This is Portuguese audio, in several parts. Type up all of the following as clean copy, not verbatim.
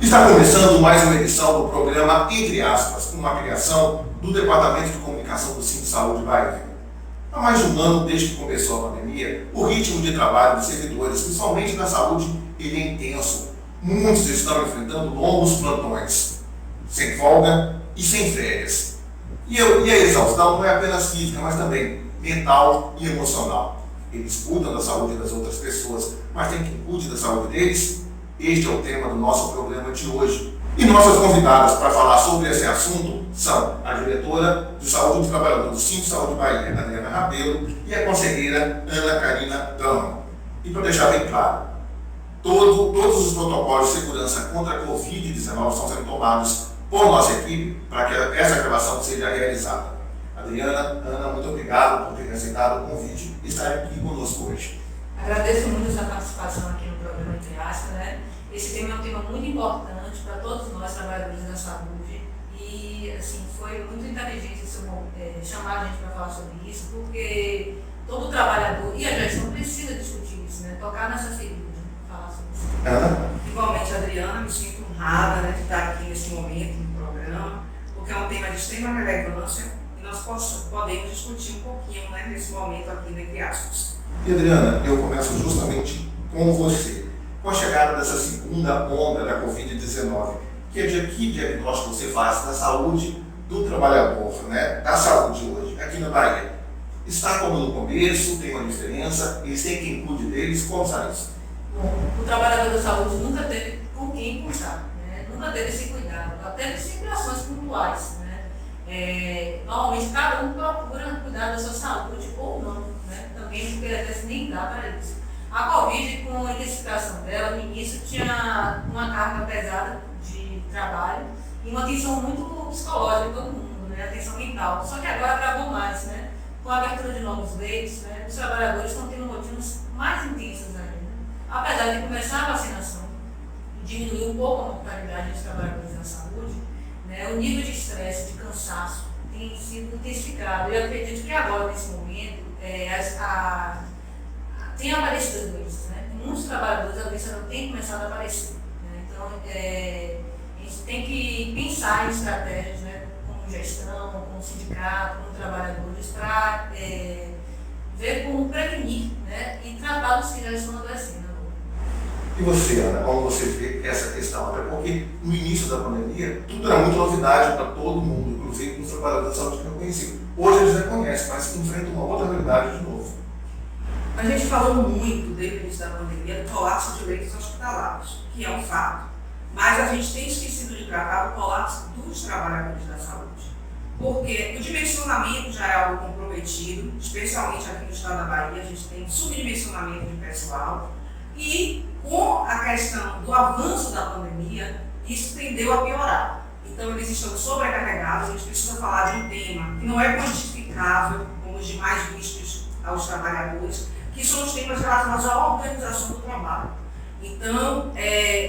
Está começando mais uma edição do programa Entre Aspas, uma criação do Departamento de Comunicação do Cinto Saúde Bahia. Há mais de um ano, desde que começou a pandemia, o ritmo de trabalho dos servidores, principalmente na saúde, ele é intenso. Muitos estão enfrentando longos plantões, sem folga e sem férias. E a exaustão não é apenas física, mas também mental e emocional. Eles cuidam da saúde das outras pessoas, mas tem quem cuide da saúde deles. Este é o tema do nosso programa de hoje. E nossas convidadas para falar sobre esse assunto são a diretora de Saúde do Trabalhador do Cinto Saúde Bahia, Adriana Rabelo, e a conselheira Ana Karina Dama. E para deixar bem claro, todos os protocolos de segurança contra a Covid-19 estão sendo tomados por nossa equipe para que essa gravação seja realizada. Adriana, Ana, muito obrigado por ter aceitado o convite e estar aqui conosco hoje. Agradeço muito a sua participação aqui no programa Entre Aspas, né? Esse tema é um tema muito importante para todos nós trabalhadores da saúde e, assim, foi muito inteligente chamar a gente para falar sobre isso, porque todo trabalhador e a gestão precisa discutir isso, né? Tocar nessa ferida, falar sobre isso. Ana? Igualmente, Adriana, me sinto honrada, né, de estar aqui nesse momento no programa, porque é um tema de extrema relevância e nós podemos discutir um pouquinho, né, nesse momento aqui no Entre Aspas. E Adriana, eu começo justamente com você. Com a chegada dessa segunda onda da Covid-19, que diagnóstico você faz da saúde do trabalhador, né, da saúde hoje, aqui na Bahia? Está como no começo, tem uma diferença, eles têm quem cuide deles, como está isso? Bom, o trabalhador da saúde nunca teve com quem cuidar, né? Nunca teve esse cuidado, até de situações pontuais, né? Normalmente cada um procura cuidar da sua saúde ou não, né? Também porque às vezes nem dá para isso. A Covid, com a intensificação dela, no início tinha uma carga pesada de trabalho e uma tensão muito psicológica de todo mundo, né? A tensão mental. Só que agora agravou mais, né? Com a abertura de novos leitos, né? Os trabalhadores estão tendo rotinas mais intensas ainda. Apesar de começar a vacinação e diminuir um pouco a mortalidade dos trabalhadores da saúde, né? O nível de estresse, de cansaço tem sido intensificado. Eu acredito que agora, nesse momento, tem aparecido as doenças, né? Muitos trabalhadores, a doença não tem começado a aparecer, né? Então, a gente tem que pensar em estratégias, né? Como gestão, como sindicato, como trabalhadores, para ver como prevenir, né? E tratar os que já estão adoecendo. E você, Ana, como você vê essa questão? Até porque no início da pandemia, tudo era muito novidade para todo mundo, inclusive os trabalhadores da saúde que não conheciam. Hoje eles já conhecem, mas enfrentam uma outra realidade de novo. A gente falou muito desde o início da pandemia do colapso de leitos hospitalares, que é um fato. Mas a gente tem esquecido de tratar o colapso dos trabalhadores da saúde. Porque o dimensionamento já é algo comprometido, especialmente aqui no estado da Bahia, a gente tem um subdimensionamento de pessoal. E com a questão do avanço da pandemia, isso tendeu a piorar. Então eles estão sobrecarregados, a gente precisa falar de um tema que não é quantificável, como os demais riscos aos trabalhadores, que são os temas relacionados à organização do trabalho. Então,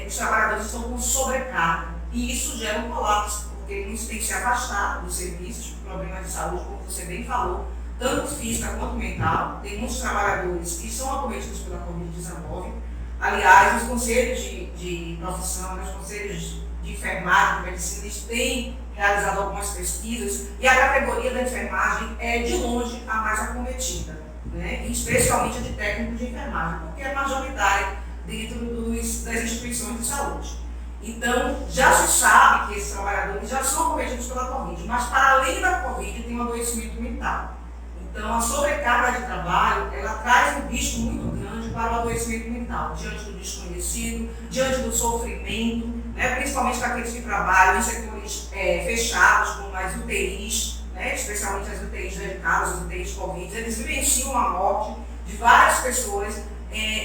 os trabalhadores estão com sobrecarga e isso gera um colapso, porque muitos têm que se afastar dos serviços, por problemas de saúde, como você bem falou, tanto física quanto mental. Tem muitos trabalhadores que são acometidos pela Covid-19. Aliás, os conselhos de profissão, os conselhos de enfermagem, de medicina, eles têm realizado algumas pesquisas e a categoria da enfermagem é, de longe, a mais acometida, né? Especialmente a de técnico de enfermagem, porque é majoritária dentro das instituições de saúde. Então, já se sabe que esses trabalhadores já são acometidos pela Covid, mas para além da Covid tem um adoecimento mental. Então, a sobrecarga de trabalho, ela traz um risco muito grande para o adoecimento mental, diante do desconhecido, diante do sofrimento, né? Principalmente para aqueles que trabalham em setores fechados, como as UTIs, né? Especialmente as UTIs dedicadas, as UTIs Covid, eles vivenciam a morte de várias pessoas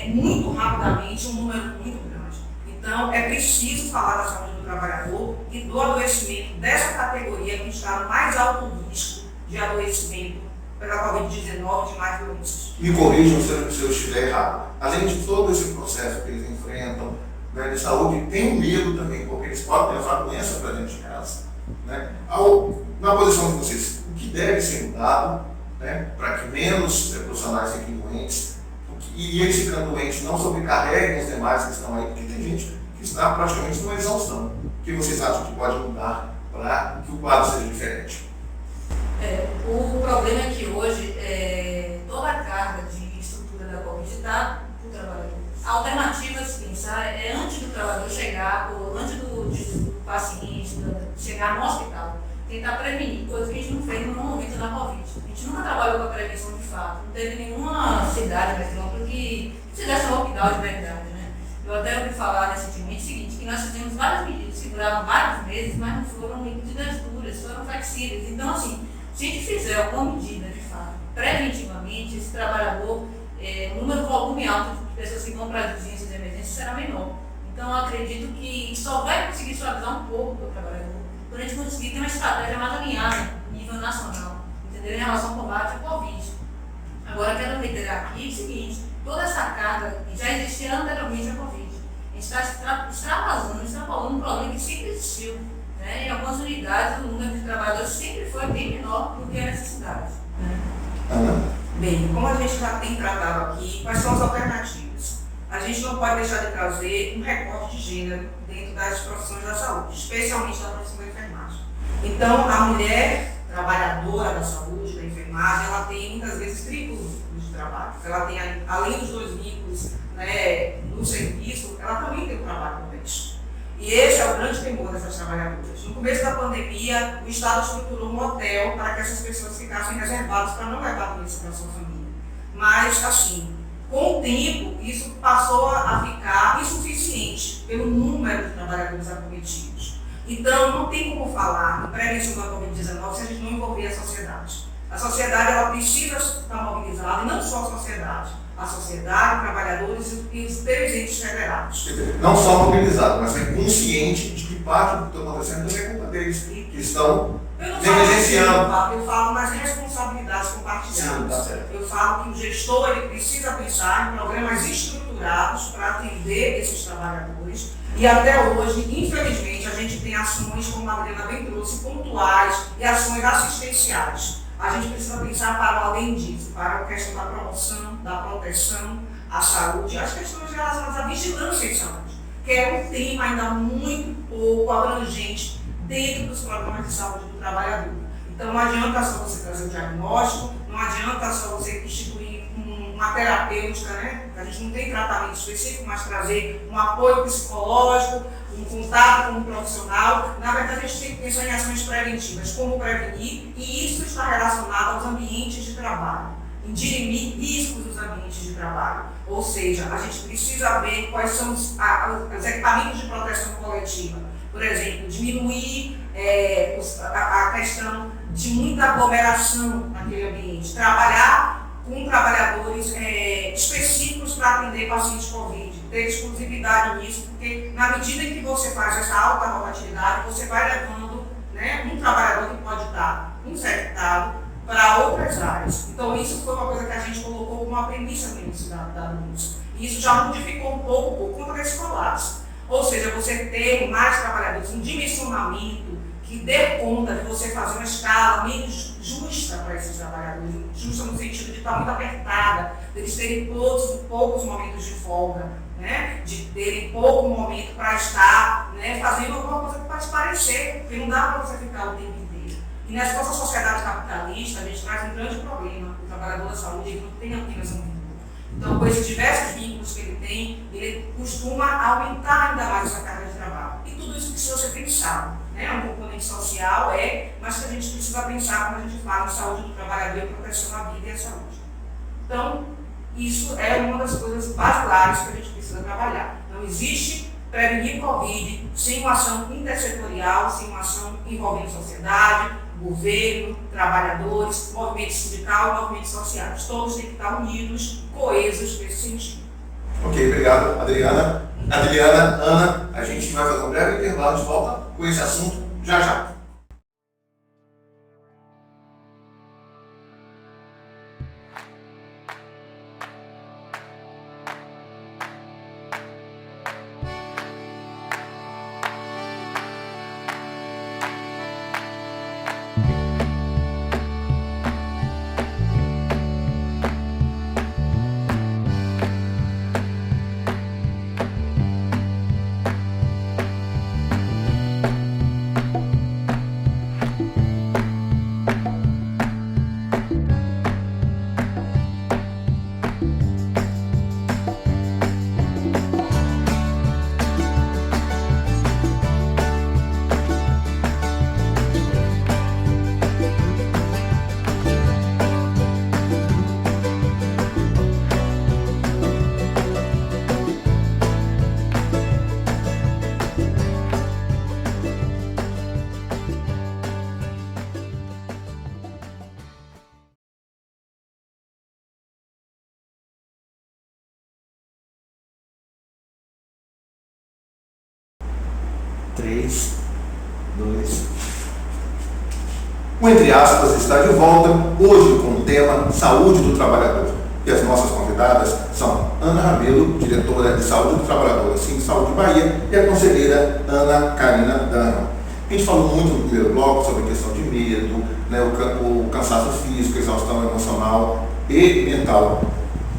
muito rapidamente, um número muito grande. Então, é preciso falar da saúde do trabalhador e do adoecimento dessa categoria que está no mais alto risco de adoecimento pela Covid-19 de mais doenças. Me corrijam se eu estiver errado. Além de todo esse processo que eles enfrentam, né, de saúde, tem um medo também, porque eles podem levar a doença para dentro de casa. Né? Na posição de vocês, o que deve ser mudado, né, para que menos profissionais fiquem doentes, e eles ficando doentes não sobrecarreguem os demais que estão aí, porque tem gente que isso dá praticamente uma exaustão. O que vocês acham que pode mudar para que o quadro seja diferente? O problema é que hoje toda a carga de estrutura da Covid está para o trabalhador. A alternativa a se pensar é antes do trabalhador chegar, ou antes do paciente chegar no hospital, tentar prevenir, coisa que a gente não fez no momento da Covid. A gente nunca trabalhou com a prevenção de fato. Não teve nenhuma cidade, metrópole, que fizesse um lockdown de verdade, né? Eu até ouvi falar recentemente o seguinte, que nós fizemos várias medidas que duraram vários meses, mas não foram medidas duras, foram flexíveis. Então, assim, se a gente fizer alguma medida, de fato, preventivamente, esse trabalhador, o número volume alto de pessoas que vão para as urgências de emergência será menor. Então, eu acredito que só vai conseguir suavizar um pouco o trabalhador quando a gente conseguir ter uma estratégia mais alinhada, a nível nacional, entendeu? Em relação ao combate ao Covid. Agora, quero reiterar aqui o seguinte, toda essa carga já existia anteriormente à Covid. A gente está extrapolando um problema que sempre existiu. Né? Em algumas unidades, o número de trabalhadores sempre foi bem menor do que a necessidade. Né? Bem, como a gente já tem tratado aqui, quais são as alternativas? A gente não pode deixar de trazer um recorte de gênero dentro das profissões da saúde, especialmente da profissão da enfermagem. Então, a mulher trabalhadora da saúde, da enfermagem, ela tem muitas vezes triplos de trabalho. Ela tem, além dos 2 vínculos, né, no serviço, ela também tem o trabalho doméstico. E esse é o grande temor dessas trabalhadoras. No começo da pandemia, o Estado estruturou um hotel para que essas pessoas ficassem reservadas para não levar doença para a sua família. Mas, assim, com o tempo, isso passou a ficar insuficiente pelo número de trabalhadores acometidos. Então, não tem como falar em prevenção da Covid-19 se a gente não envolver a sociedade. A sociedade ela precisa estar mobilizada, e não só a sociedade, trabalhadores e os dirigentes federados. Não só mobilizado, mas também consciente de que parte do que está acontecendo também é culpa deles, que estão negligenciando. Eu falo nas responsabilidades compartilhadas. Sim, tá, eu falo que o gestor ele precisa pensar em programas estruturados para atender esses trabalhadores. E até hoje, infelizmente, a gente tem ações, como a Adriana bem trouxe, pontuais e ações assistenciais. A gente precisa pensar para além disso, para a questão da promoção, da proteção à saúde, as questões relacionadas à vigilância em saúde, que é um tema ainda muito pouco abrangente dentro dos programas de saúde do trabalhador. Então não adianta só você trazer o diagnóstico, não adianta só você instituir uma terapêutica, né? A gente não tem tratamento específico, mas trazer um apoio psicológico, um contato com um profissional. Na verdade, a gente tem que pensar em ações preventivas, como prevenir, e isso está relacionado aos ambientes de trabalho, em dirimir riscos dos ambientes de trabalho. Ou seja, a gente precisa ver quais são os equipamentos de proteção coletiva. Por exemplo, diminuir a questão de muita aglomeração naquele ambiente, trabalhar com trabalhadores específicos para atender pacientes Covid, ter exclusividade nisso, porque na medida em que você faz essa alta rotatividade, você vai levando, né, um trabalhador que pode estar infectado para outras áreas. Então isso foi uma coisa que a gente colocou como uma premissa no início da denúncia. E isso já modificou um pouco por conta desse colapso. Ou seja, você ter mais trabalhadores, um dimensionamento que dê conta de você fazer uma escala menos justa para esses trabalhadores, justa no sentido de estar muito apertada, de eles terem poucos momentos de folga, né? De terem pouco momento para estar, né, fazendo alguma coisa que pode parecer, porque não dá para você ficar o tempo inteiro. E nessa nossa sociedade capitalista, a gente traz um grande problema. O trabalhador da saúde ele não tem apenas um vínculo. Então, com esses diversos vínculos que ele tem, ele costuma aumentar ainda mais essa carga de trabalho. E tudo isso precisa ser pensado. Né? Um componente social mas que a gente precisa pensar quando a gente fala em saúde do trabalhador e proteção à vida e à saúde. Então, isso é uma das coisas basilares que a gente precisa trabalhar. Não existe prevenir Covid sem uma ação intersetorial, sem uma ação envolvendo sociedade, governo, trabalhadores, movimento sindical e movimentos sociais. Todos têm que estar unidos, coesos nesse sentido. Ok, obrigado, Adriana. Adriana, Ana, a gente vai fazer um breve intervalo de volta com esse assunto já já. 3, 2. O Entre Aspas está de volta, hoje com o tema Saúde do Trabalhador. E as nossas convidadas são Ana Rabelo, diretora de Saúde do Trabalhador, assim, Saúde Bahia, e a conselheira Ana Karina Dano. A gente falou muito no primeiro bloco sobre a questão de medo, né, o cansaço físico, a exaustão emocional e mental.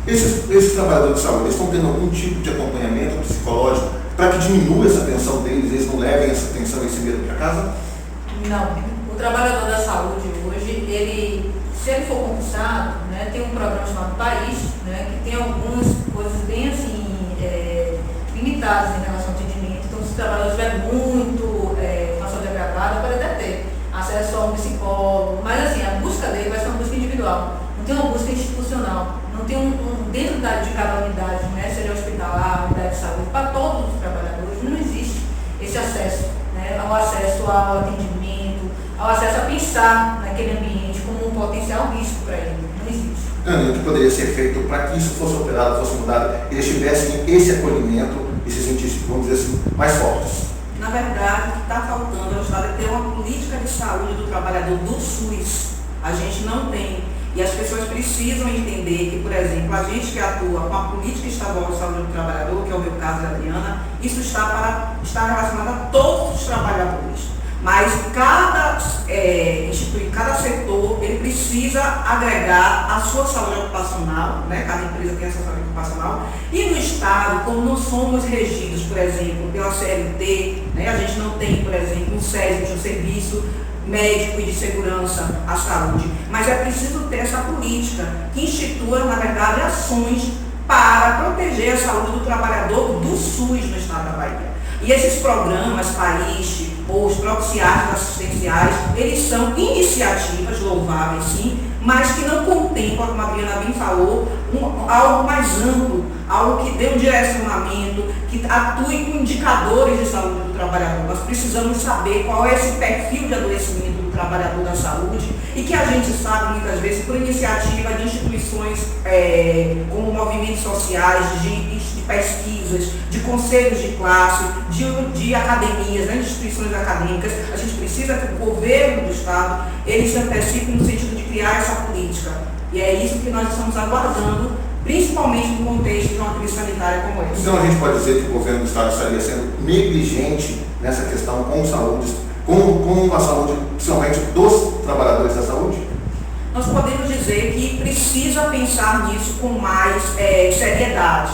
Esses trabalhadores de saúde, eles estão tendo algum tipo de acompanhamento psicológico para que diminua essa tensão deles, eles não levem essa tensão e esse medo para casa? Não. O trabalhador da saúde hoje, se ele for concursado, né, tem um programa chamado País, né, que tem algumas coisas bem assim, limitadas em relação ao atendimento. Então, se o trabalhador estiver muito com a saúde agravada, pode até ter acesso a um psicólogo, mas assim, a busca dele vai ser uma busca individual, não tem uma busca institucional, não tem dentro de cada unidade, né, seja hospitalar, unidade de saúde, para todos os trabalhadores, não existe esse acesso, né, ao acesso ao atendimento, ao acesso a pensar naquele ambiente como um potencial risco para ele. Não existe. O que poderia ser feito para que isso fosse operado, fosse mudado, eles tivessem esse acolhimento e se sentissem, vamos dizer assim, mais fortes? Na verdade, o que está faltando é o Estado ter uma política de saúde do trabalhador do SUS. A gente não tem. E as pessoas precisam entender que, por exemplo, a gente que atua com a política estadual de saúde do trabalhador, que é o meu caso da Adriana, isso está relacionado a todos os trabalhadores. Mas cada setor, ele precisa agregar a sua saúde ocupacional, né? Cada empresa tem a sua saúde ocupacional. E no Estado, como não somos regidos, por exemplo, pela CLT, né? A gente não tem, por exemplo, um SESB, um serviço médico e de segurança à saúde. Mas é preciso ter essa política que institua, na verdade, ações para proteger a saúde do trabalhador do SUS no Estado da Bahia. E esses programas, PAIS, ou os próprios CIAs assistenciais, eles são iniciativas louváveis, sim, mas que não contemplam, como a Adriana bem falou, algo mais amplo, algo que dê um direcionamento, que atue com indicadores de saúde do trabalhador. Nós precisamos saber qual é esse perfil de adoecimento do trabalhador da saúde e que a gente sabe, muitas vezes, por iniciativa de instituições como movimentos sociais, de pesquisas, de conselhos de classe, de academias, né, de instituições acadêmicas, a gente precisa que o governo do Estado ele se antecipe no sentido de criar essa política. E é isso que nós estamos aguardando, principalmente no contexto de uma crise sanitária como essa. Então a gente pode dizer que o governo do Estado estaria sendo negligente nessa questão com a saúde, principalmente dos trabalhadores da saúde? Nós podemos dizer que precisa pensar nisso com mais seriedade,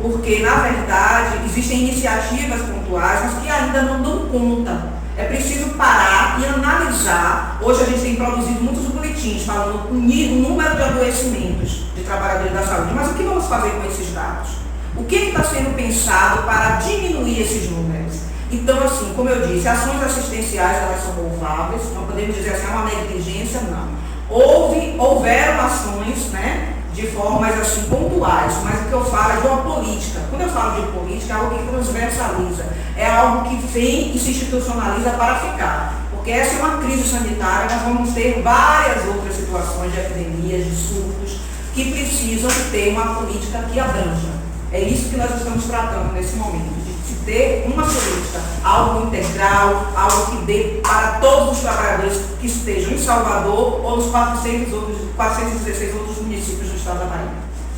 porque, na verdade, existem iniciativas pontuais, mas que ainda não dão conta. É preciso parar e analisar. Hoje a gente tem produzido muitos boletins falando o número de adoecimentos de trabalhadores da saúde, mas o que vamos fazer com esses dados? O que está sendo pensado para diminuir esses números? Então, assim, como eu disse, ações assistenciais elas são louváveis, não podemos dizer assim, é uma negligência, não. Houveram ações, né, de formas assim pontuais, mas o que eu falo é de uma política. Quando eu falo de política, é algo que transversaliza, é algo que vem e se institucionaliza para ficar. Porque essa é uma crise sanitária, nós vamos ter várias outras situações de epidemias, de surtos, que precisam ter uma política que abranja. É isso que nós estamos tratando nesse momento, de se ter uma política, algo integral, algo que dê para todos os trabalhadores que estejam em Salvador ou nos 416 outros municípios do Estado da Bahia.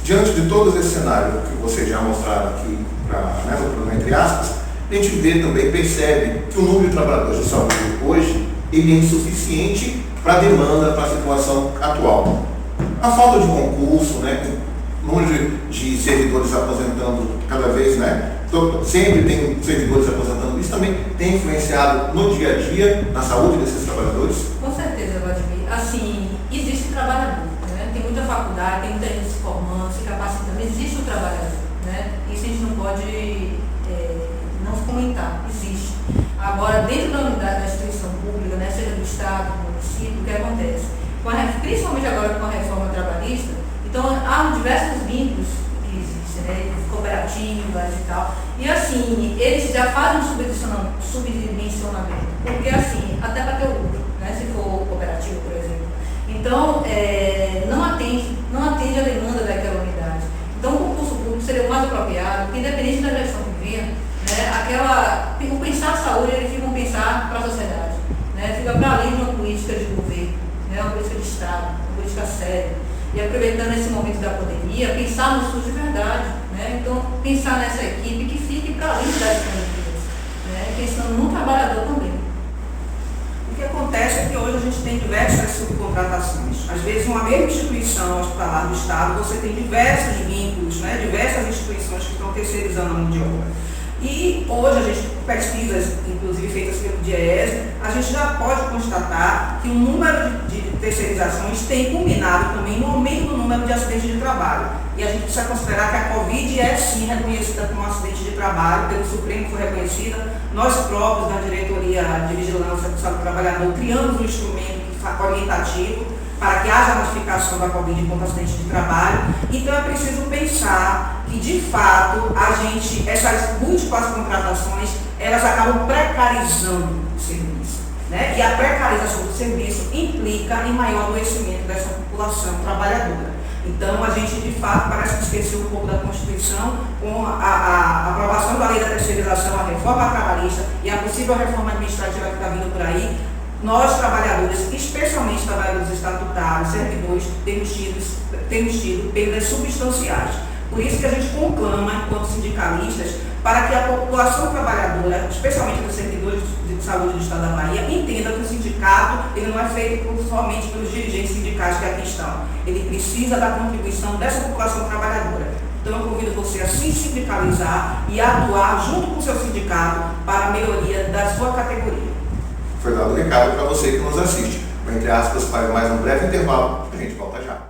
Diante de todo esse cenário que vocês já mostraram aqui no programa Entre Aspas, a gente vê também, percebe que o número de trabalhadores de saúde hoje ele é insuficiente para a demanda, para a situação atual. A falta de concurso, né, o número de servidores aposentando cada vez, né, sempre tem servidores aposentando, isso também tem influenciado no dia a dia, na saúde desses trabalhadores? Com certeza, Vladimir. Assim, existe trabalhador, né? Tem muita faculdade, tem muita gente se formando, se capacitando, existe o trabalhador, né? Isso a gente não pode não comentar, existe. Agora, dentro da unidade da instituição pública, né, seja do Estado, do município, o que acontece? Principalmente agora com a reforma trabalhista, então há diversos vínculos que existem, né, cooperativas e tal, e assim, eles já fazem um subdimensionamento, porque assim, até para ter o lucro, né, se for cooperativa, por exemplo. Então, não atende a demanda daquela unidade. Então, o concurso público seria o mais apropriado, porque independente da gestão que venha, né, o pensar a saúde, ele fica Estado, uma política séria. E aproveitando esse momento da pandemia, pensar no SUS de verdade, né? Então, pensar nessa equipe que fique para além das pandemias, né? Pensando no trabalhador também. O que acontece é que hoje a gente tem diversas subcontratações. Às vezes, uma mesma instituição hospitalar do Estado, você tem diversos vínculos, né? Diversas instituições que estão terceirizando a mão de obra. E hoje a gente, pesquisas, inclusive feitas pelo DIEESE, a gente já pode constatar que o número de terceirizações tem culminado também no aumento do número de acidentes de trabalho. E a gente precisa considerar que a Covid é sim reconhecida como um acidente de trabalho, pelo Supremo foi reconhecida. Nós próprios, da Diretoria de Vigilância do Saúde do Trabalhador, criamos um instrumento orientativo para que haja a notificação da Covid como acidente de trabalho. Então é preciso pensar que, de fato, essas múltiplas contratações, elas acabam precarizando o serviço, né? E a precarização do serviço implica em maior adoecimento dessa população trabalhadora. Então, a gente, de fato, parece que esqueceu um pouco da Constituição, com a aprovação da lei da terceirização, a reforma trabalhista e a possível reforma administrativa que está vindo por aí. Nós, trabalhadores, especialmente trabalhadores estatutários, servidores, temos tido perdas substanciais. Por isso que a gente conclama, enquanto sindicalistas, para que a população trabalhadora, especialmente dos servidores de saúde do Estado da Bahia, entenda que o sindicato ele não é feito somente pelos dirigentes sindicais que aqui estão. Ele precisa da contribuição dessa população trabalhadora. Então eu convido você a se sindicalizar e a atuar junto com o seu sindicato para a melhoria da sua categoria. Foi dado o recado para você que nos assiste. Entre aspas, para mais um breve intervalo, a gente volta já.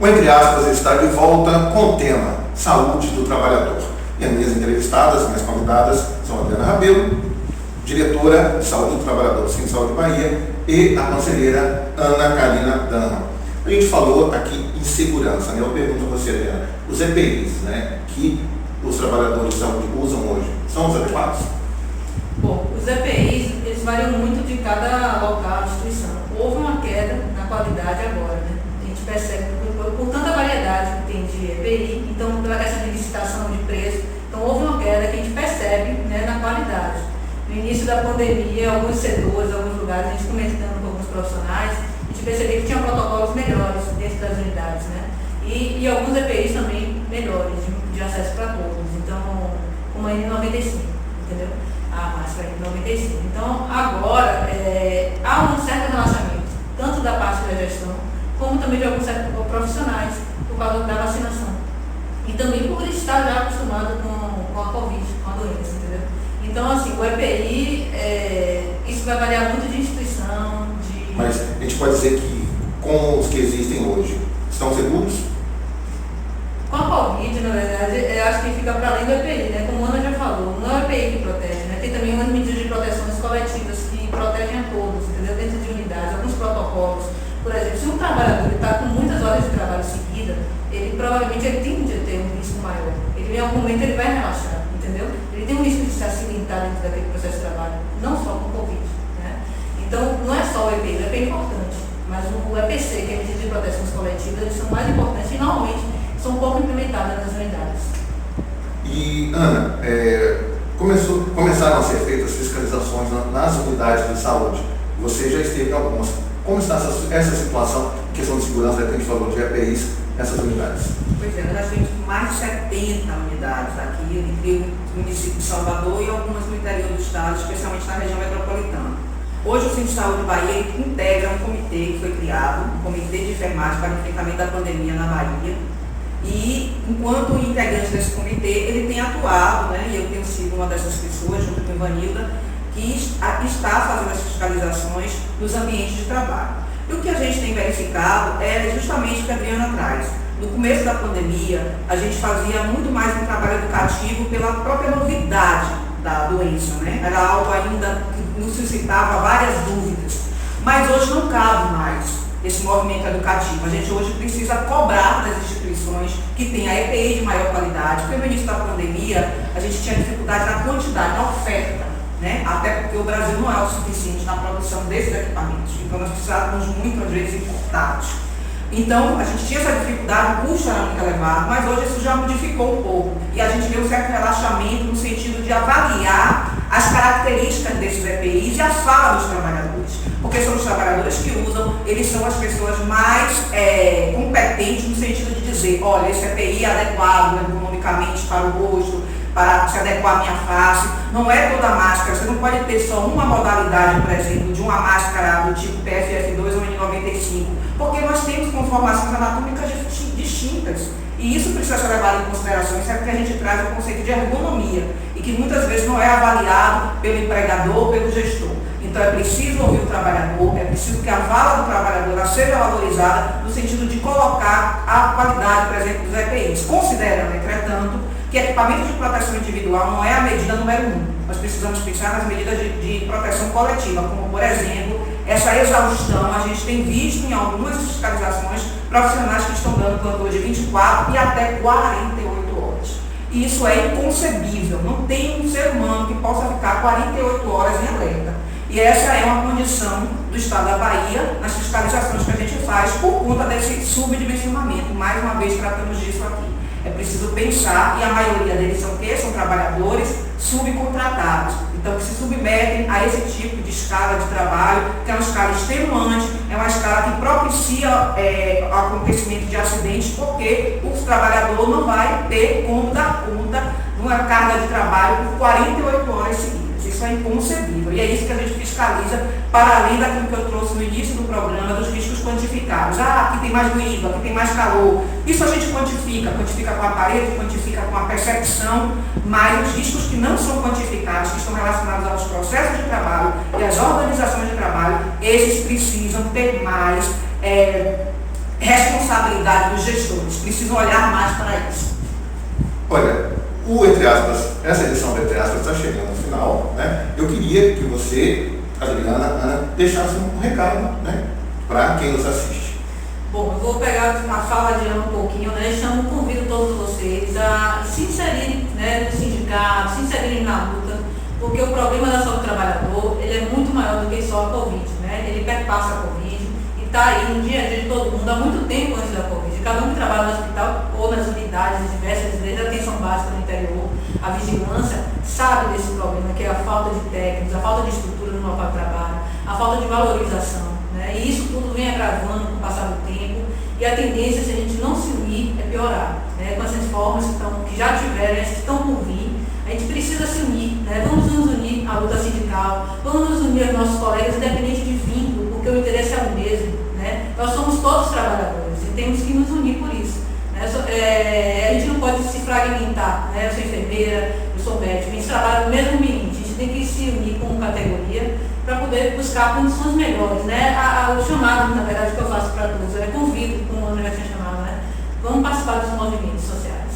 O Entre Aspas está de volta com o tema Saúde do Trabalhador. E as minhas entrevistadas, minhas convidadas, são a Adriana Rabelo, diretora de Saúde do Trabalhador do Centro de Saúde Bahia, e a conselheira Ana Karina Dunham. A gente falou aqui em segurança, né? Eu pergunto a você, Adriana, os EPIs, né, que os trabalhadores de saúde usam hoje, são os adequados? Bom, os EPIs, eles variam muito de cada local, instituição. Houve uma queda na qualidade agora, né? A gente percebe por tanta variedade que tem de EPI, então pela questão de licitação de preço, então houve uma queda que a gente percebe, né, na qualidade. No início da pandemia, alguns setores, alguns lugares, a gente comentando com alguns profissionais, a gente percebeu que tinha protocolos melhores dentro das unidades, né? E alguns EPIs também melhores, de acesso para todos, então, como a N95, entendeu? A máscara N95. Então, agora, há um certo relacionamento, tanto da parte da gestão, como também de alguns profissionais, por causa da vacinação. E também por estar já acostumado com a Covid, com a doença, entendeu? Então, assim, o EPI, isso vai variar muito de instituição, de... Mas a gente pode dizer que, com os que existem hoje, estão seguros? Com a Covid, na verdade, eu acho que fica para além do EPI, né? Como a Ana já falou, não é o EPI que protege, né? Tem também umas medidas de proteções coletivas que protegem a todos, entendeu? Dentro de unidades, alguns protocolos. Por exemplo, se um trabalhador está com muitas horas de trabalho seguida, ele provavelmente tende a ter um risco maior. Ele, em algum momento, ele vai relaxar, entendeu? Ele tem um risco de se acidentar dentro daquele processo de trabalho, não só com Covid, né? Então, não é só o EPI é importante, mas o EPC, que é a medida de proteções coletivas, eles são mais importantes e, normalmente, são pouco implementadas nas unidades. E, Ana, começaram a ser feitas fiscalizações nas unidades de saúde. Você já esteve em algumas. Como está essa situação, questão de segurança, que a gente falou de EPIs nessas unidades? Pois é, nós temos mais de 70 unidades aqui, entre o município de Salvador e algumas no interior do estado, especialmente na região metropolitana. Hoje o Centro de Saúde Bahia integra um comitê que foi criado, um comitê de enfermagem para o enfrentamento da pandemia na Bahia. E, enquanto integrante desse comitê, ele tem atuado, né, e eu tenho sido uma dessas pessoas, junto com a Ivanilda, que está fazendo as fiscalizações nos ambientes de trabalho. E o que a gente tem verificado é justamente o que a Adriana traz. No começo da pandemia, a gente fazia muito mais um trabalho educativo pela própria novidade da doença, né? Era algo ainda que nos suscitava várias dúvidas. Mas hoje não cabe mais esse movimento educativo. A gente hoje precisa cobrar das instituições que têm a EPI de maior qualidade, porque no início da pandemia a gente tinha dificuldade na quantidade, na oferta, né? Até porque o Brasil não é o suficiente na produção desses equipamentos. Então nós precisávamos muito, às vezes, importados. Então a gente tinha essa dificuldade, o custo era muito elevado, mas hoje isso já modificou um pouco. E a gente vê um certo relaxamento no sentido de avaliar as características desses EPIs e a fala dos trabalhadores. Porque são os trabalhadores que usam, eles são as pessoas mais competentes no sentido de dizer, olha, esse EPI é adequado ergonomicamente para o rosto, para se adequar à minha face. Não é toda máscara, você não pode ter só uma modalidade, por exemplo, de uma máscara do tipo PFF2 ou N95, porque nós temos conformações anatômicas distintas. E isso precisa ser levado em consideração, isso é porque a gente traz o conceito de ergonomia, e que muitas vezes não é avaliado pelo empregador ou pelo gestor. Então é preciso ouvir o trabalhador, é preciso que a fala do trabalhador seja valorizada no sentido de colocar a qualidade, por exemplo, dos EPIs. Considerando, entretanto, que equipamento de proteção individual não é a medida número 1. Nós precisamos pensar nas medidas de proteção coletiva, como, por exemplo, essa exaustão. A gente tem visto em algumas fiscalizações profissionais que estão dando plantão de 24 e até 48 horas. E isso é inconcebível. Não tem um ser humano que possa ficar 48 horas em alerta. E essa é uma condição do Estado da Bahia nas fiscalizações que a gente faz por conta desse subdimensionamento. Mais uma vez tratamos disso aqui. É preciso pensar, e a maioria deles são o quê? São trabalhadores subcontratados. Então, que se submetem a esse tipo de escala de trabalho, que é uma escala extenuante, é uma escala que propicia o acontecimento de acidentes, porque o trabalhador não vai ter como dar conta de uma carga de trabalho por 48 horas seguidas. Isso é inconcebível. E é isso que a gente fiscaliza, para além daquilo que eu trouxe no início do programa, dos riscos quantificados. Aqui tem mais ruído, aqui tem mais calor. Isso a gente quantifica com a parede, quantifica com a percepção, mas os riscos que não são quantificados, que estão relacionados aos processos de trabalho e às organizações de trabalho, esses precisam ter mais responsabilidade dos gestores, precisam olhar mais para isso. Olha, entre aspas, essa edição do Entre aspas está chegando no final, né? Eu queria que você, Adriana, Ana, deixasse um recado, né, para quem nos assiste. Bom, eu vou pegar a fala de Ana um pouquinho, né? Convido todos vocês a se inserirem, né, no sindicato, se inserirem na luta, porque o problema da saúde do trabalhador, ele é muito maior do que só a Covid, né? Ele perpassa a Covid e está aí no dia a dia de todo mundo há muito tempo antes da Covid. Cada um que trabalha no hospital ou nas unidades diversas, desde a atenção básica no interior, a vigilância, sabe desse problema, que é a falta de técnicos, a falta de estrutura no local de trabalho, a falta de valorização, né? E isso tudo vem agravando com o passar do tempo, e a tendência, se a gente não se unir, é piorar, né? Com essas formas que já tiveram, essas que estão por vir, a gente precisa se unir, né? Vamos nos unir à luta sindical, vamos nos unir aos nossos colegas, independente de vínculo, porque o interesse é o mesmo, né? Nós somos todos trabalhadores e temos que nos unir por isso. A gente não pode se fragmentar, né? Eu sou enfermeira, eu sou médico, a gente trabalha no mesmo ambiente, a gente tem que se unir como categoria para poder buscar condições melhores, né? O chamado, na verdade, que eu faço para todos, convido, como o André já tinha chamado, né? Vamos participar dos movimentos sociais.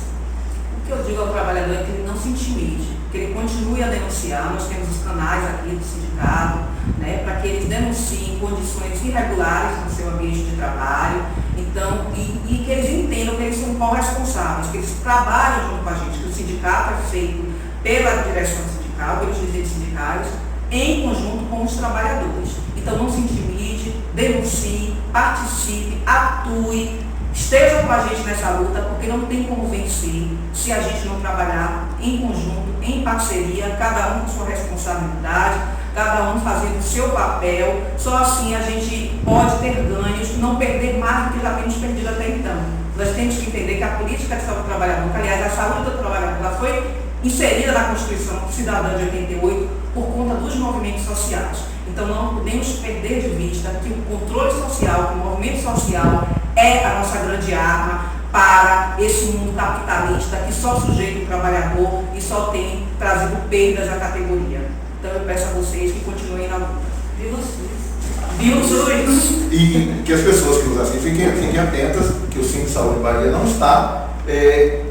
O que eu digo ao trabalhador é que ele não se intimide, que ele continue a denunciar. Nós temos os canais aqui do sindicato, né, para que eles denunciem condições irregulares no seu ambiente de trabalho. Então, e que eles entendam que eles são corresponsáveis, que eles trabalham junto com a gente, que o sindicato é feito pela direção sindical, pelos dirigentes sindicais, em conjunto com os trabalhadores. Então não se intimide, denuncie, participe, atue, Estejam com a gente nessa luta, porque não tem como vencer se a gente não trabalhar em conjunto, em parceria, cada um com sua responsabilidade, cada um fazendo o seu papel. Só assim a gente pode ter ganhos, não perder mais do que já temos perdido até então. Nós temos que entender que a política de saúde do trabalhador, que, aliás, a saúde do trabalhador, ela foi inserida na Constituição Cidadã de 88 por conta dos movimentos sociais. Então não podemos perder de vista que o controle social, que o movimento social é a nossa grande arma para esse mundo capitalista que só sujeita o trabalhador e só tem trazido perdas à categoria. Então eu peço a vocês que continuem na luta. Viva o SUS! Viva o SUS! E que as pessoas que nos assistem fiquem atentas que o Síndico de Saúde Bahia não está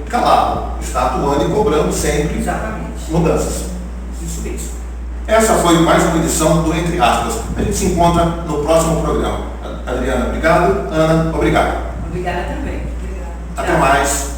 calado, está atuando e cobrando sempre mudanças. Isso mesmo. Essa foi mais uma edição do Entre Aspas. A gente se encontra no próximo programa. Adriana, obrigado. Ana, obrigado. Obrigada também. Até mais.